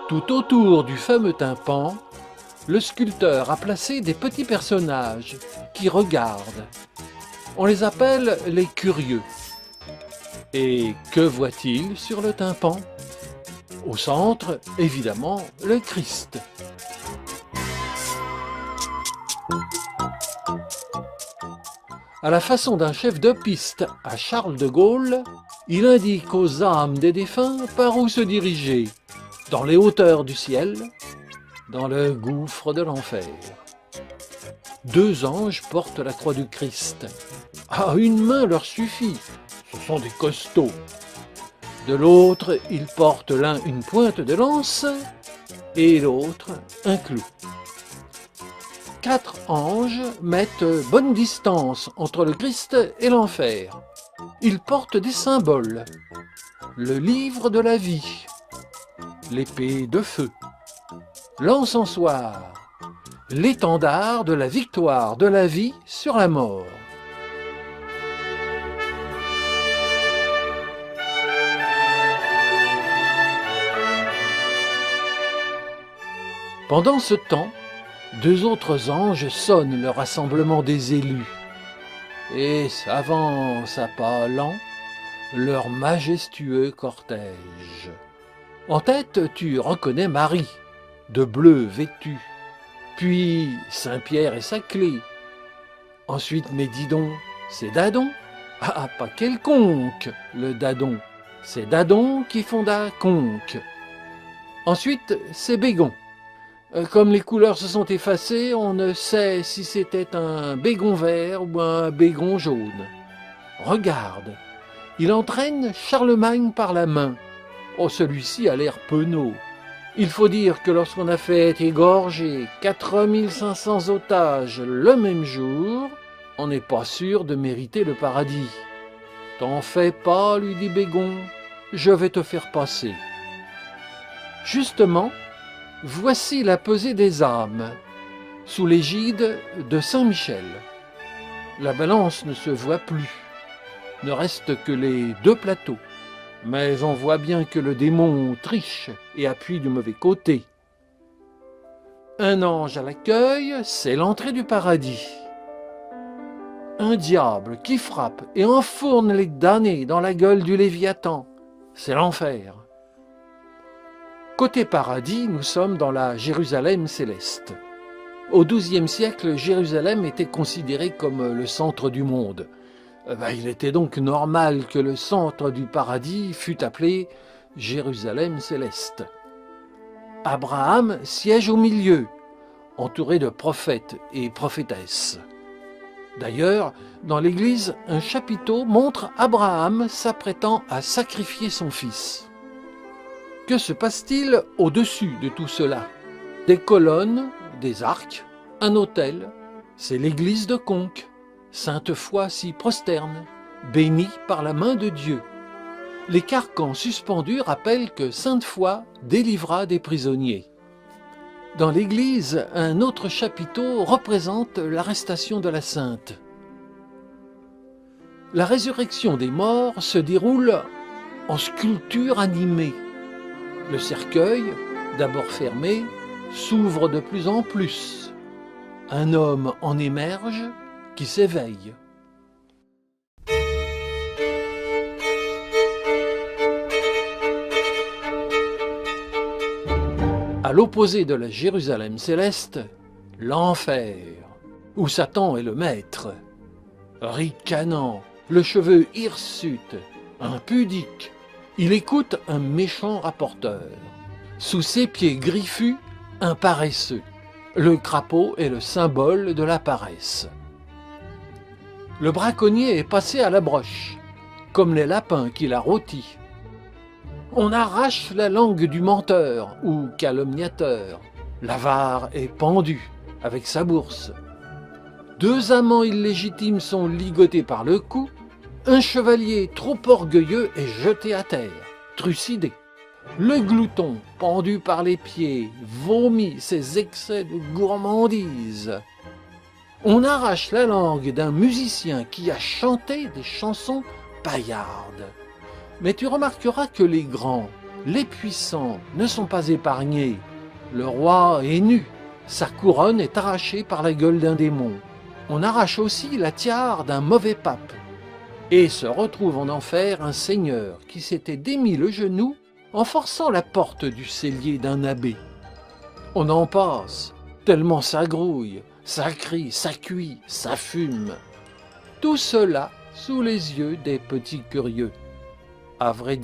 Tout autour du fameux tympan, le sculpteur a placé des petits personnages qui regardent. On les appelle les curieux. Et que voit-il sur le tympan? Au centre, évidemment, le Christ. À la façon d'un chef de piste à Charles de Gaulle, il indique aux âmes des défunts par où se diriger, dans les hauteurs du ciel, dans le gouffre de l'enfer. 2 anges portent la croix du Christ. À une main leur suffit, ce sont des costauds. De l'autre, ils portent l'un une pointe de lance et l'autre un clou. 4 anges mettent bonne distance entre le Christ et l'enfer. Ils portent des symboles. Le livre de la vie, l'épée de feu, l'encensoir, l'étendard de la victoire de la vie sur la mort. Pendant ce temps, 2 autres anges sonnent le rassemblement des élus et s'avancent à pas lents leur majestueux cortège. En tête, tu reconnais Marie, de bleu vêtue, puis Saint-Pierre et sa clé. Ensuite, mais dis donc, c'est Dadon? Ah, pas quelconque, le Dadon. C'est Dadon qui fonda Conque. Ensuite, c'est Bégon. Comme les couleurs se sont effacées, on ne sait si c'était un bégon vert ou un bégon jaune. Regarde, il entraîne Charlemagne par la main. Oh, celui-ci a l'air penaud. Il faut dire que lorsqu'on a fait égorger 4500 otages le même jour, on n'est pas sûr de mériter le paradis. T'en fais pas, lui dit Bégon, je vais te faire passer. Justement, voici la pesée des âmes, sous l'égide de Saint Michel. La balance ne se voit plus, ne reste que les 2 plateaux. Mais on voit bien que le démon triche et appuie du mauvais côté. Un ange à l'accueil, c'est l'entrée du paradis. Un diable qui frappe et enfourne les damnés dans la gueule du Léviathan, c'est l'enfer. Côté paradis, nous sommes dans la Jérusalem céleste. Au XIIe siècle, Jérusalem était considérée comme le centre du monde. Il était donc normal que le centre du paradis fût appelé Jérusalem céleste. Abraham siège au milieu, entouré de prophètes et prophétesses. D'ailleurs, dans l'Église, un chapiteau montre Abraham s'apprêtant à sacrifier son fils. Que se passe-t-il au-dessus de tout cela? Des colonnes, des arcs, un autel, c'est l'église de Conques. Sainte Foy s'y prosterne, bénie par la main de Dieu. Les carcans suspendus rappellent que Sainte Foy délivra des prisonniers. Dans l'église, un autre chapiteau représente l'arrestation de la Sainte. La résurrection des morts se déroule en sculpture animée. Le cercueil, d'abord fermé, s'ouvre de plus en plus. Un homme en émerge qui s'éveille. À l'opposé de la Jérusalem céleste, l'enfer, où Satan est le maître. Ricanant, le cheveu hirsute, impudique, il écoute un méchant rapporteur. Sous ses pieds griffus, un paresseux. Le crapaud est le symbole de la paresse. Le braconnier est passé à la broche, comme les lapins qu'il a rôtis. On arrache la langue du menteur ou calomniateur. L'avare est pendu avec sa bourse. 2 amants illégitimes sont ligotés par le cou. Un chevalier trop orgueilleux est jeté à terre, trucidé. Le glouton, pendu par les pieds, vomit ses excès de gourmandise. On arrache la langue d'un musicien qui a chanté des chansons paillardes. Mais tu remarqueras que les grands, Les puissants ne sont pas épargnés. Le roi est nu, sa couronne est arrachée par la gueule d'un démon. On arrache aussi la tiare d'un mauvais pape. Et se retrouve en enfer un seigneur qui s'était démis le genou en forçant la porte du cellier d'un abbé. On en passe, tellement ça grouille, ça crie, ça cuit, ça fume. Tout cela sous les yeux des petits curieux. À vrai